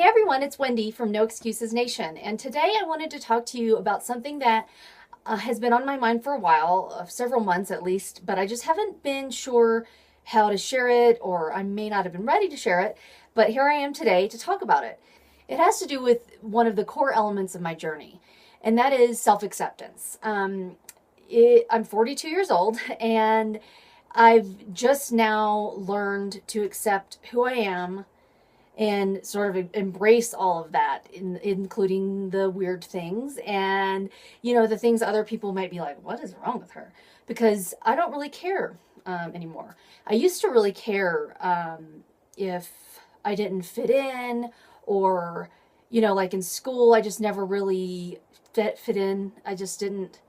Hey everyone, it's Wendy from No Excuses Nation, and today I wanted to talk to you about something that has been on my mind for a while, several months at least, but I just haven't been sure how to share it, or I may not have been ready to share it, but here I am today to talk about it. It has to do with one of the core elements of my journey, and that is self-acceptance. I'm 42 years old, and I've just now learned to accept who I am and sort of embrace all of that, including the weird things and, the things other people might be like, what is wrong with her? Because I don't really care anymore. I used to really care if I didn't fit in, or, like in school, I just never really fit in. I just didn't,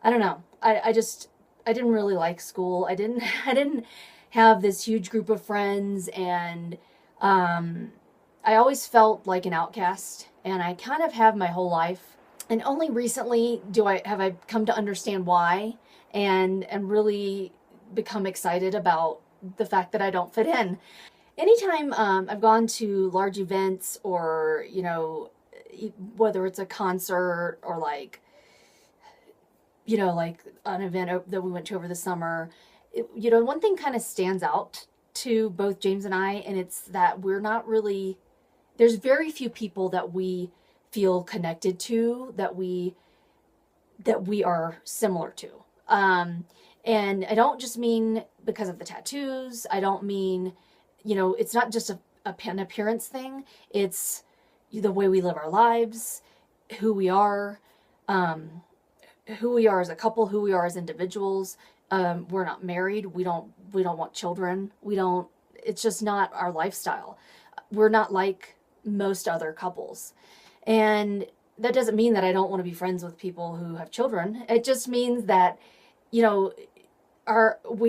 I don't know. I didn't really like school. I didn't have this huge group of friends, and I always felt like an outcast, and I kind of have my whole life. And only recently have I come to understand why, and really become excited about the fact that I don't fit in. Anytime I've gone to large events, or whether it's a concert or like an event that we went to over the summer, one thing kind of stands out to both James and I, and it's that there's very few people that we feel connected to, that we are similar to. And I don't just mean because of the tattoos. I don't mean, it's not just an appearance thing. It's the way we live our lives, who we are, as a couple, who we are as individuals. We're not married. We don't want children. It's just not our lifestyle. We're not like most other couples. And that doesn't mean that I don't want to be friends with people who have children. It just means that, we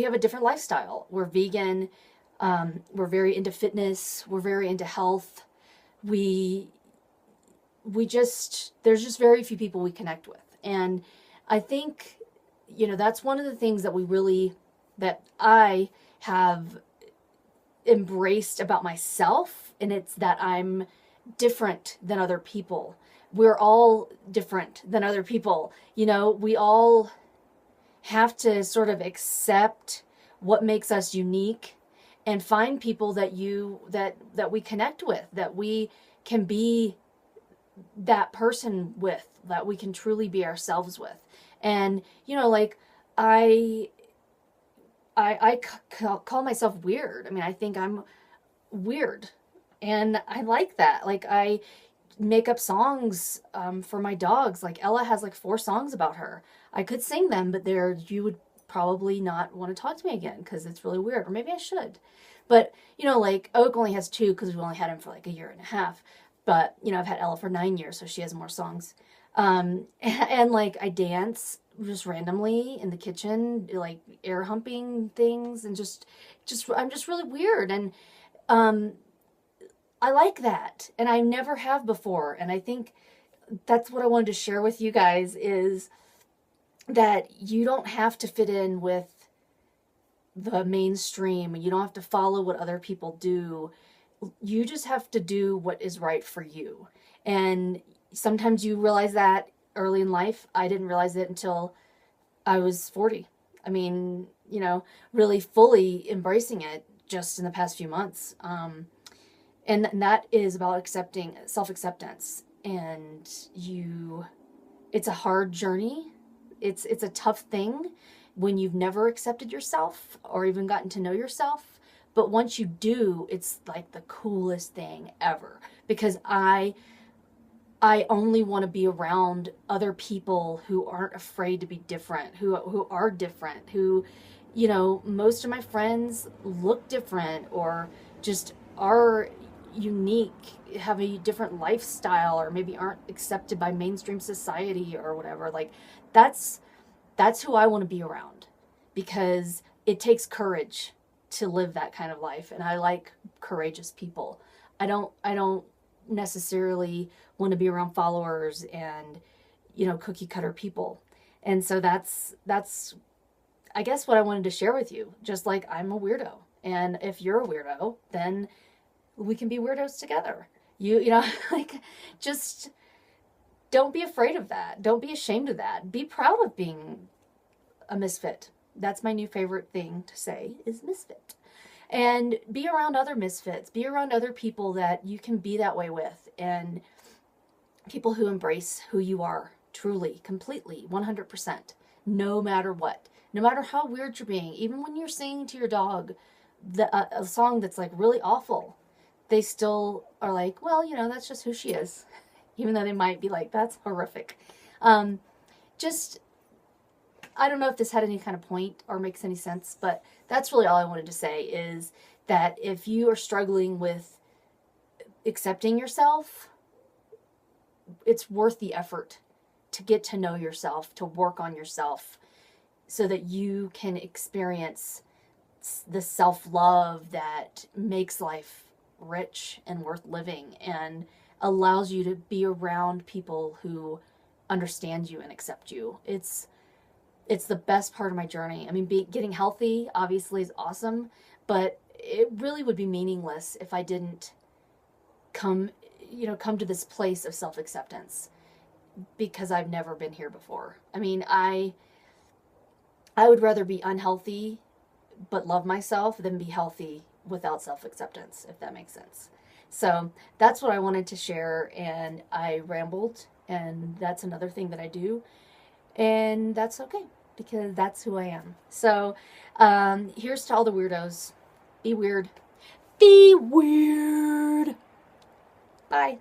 have a different lifestyle. We're vegan. We're very into fitness. We're very into health. There's just very few people we connect with. And I think, that's one of the things that I have embraced about myself, and it's that I'm different than other people. We're all different than other people. We all have to sort of accept what makes us unique and find people that we connect with, that we can be that person with, that we can truly be ourselves with. And I call myself weird. I mean, I think I'm weird, and I like that. Like, I make up songs for my dogs. Like, Ella has like 4 songs about her. I could sing them, but you would probably not want to talk to me again because it's really weird. Or maybe I should. But, like Oak only has 2 because we only had him for like a year and a half. But, I've had Ella for 9 years, so she has more songs. And like, I dance just randomly in the kitchen, like air humping things, and I'm just really weird. And I like that, and I never have before. And I think that's what I wanted to share with you guys, is that you don't have to fit in with the mainstream. You don't have to follow what other people do. You just have to do what is right for you. And sometimes you realize that early in life. I didn't realize it until I was 40. I mean, really fully embracing it just in the past few months. And that is about accepting self-acceptance. And it's a hard journey. It's a tough thing when you've never accepted yourself or even gotten to know yourself. But once you do, it's like the coolest thing ever, because I only want to be around other people who aren't afraid to be different, who are different, who, most of my friends look different, or just are unique, have a different lifestyle, or maybe aren't accepted by mainstream society or whatever. Like, that's who I want to be around, because it takes courage to live that kind of life. And I like courageous people. I don't necessarily want to be around followers and, cookie cutter people. And so that's I guess what I wanted to share with you. Just like, I'm a weirdo, and if you're a weirdo, then we can be weirdos together. You know, like, just don't be afraid of that. Don't be ashamed of that. Be proud of being a misfit. That's my new favorite thing to say is misfit. And be around other misfits. Be around other people that you can be that way with, and people who embrace who you are truly, completely, 100%, no matter what. No matter how weird you're being, even when you're singing to your dog a song that's like really awful, they still are like, well, you know, that's just who she is. Even though they might be like, that's horrific. Um, just, I don't know if this had any kind of point or makes any sense, but that's really all I wanted to say is that if you are struggling with accepting yourself, it's worth the effort to get to know yourself, to work on yourself so that you can experience the self-love that makes life rich and worth living and allows you to be around people who understand you and accept you. It's the best part of my journey. I mean, getting healthy obviously is awesome, but it really would be meaningless if I didn't come come to this place of self-acceptance, because I've never been here before. I mean, I would rather be unhealthy but love myself than be healthy without self-acceptance, if that makes sense. So that's what I wanted to share, and I rambled, and that's another thing that I do, and that's okay because that's who I am. So here's to all the weirdos. Be weird. Be weird. Bye.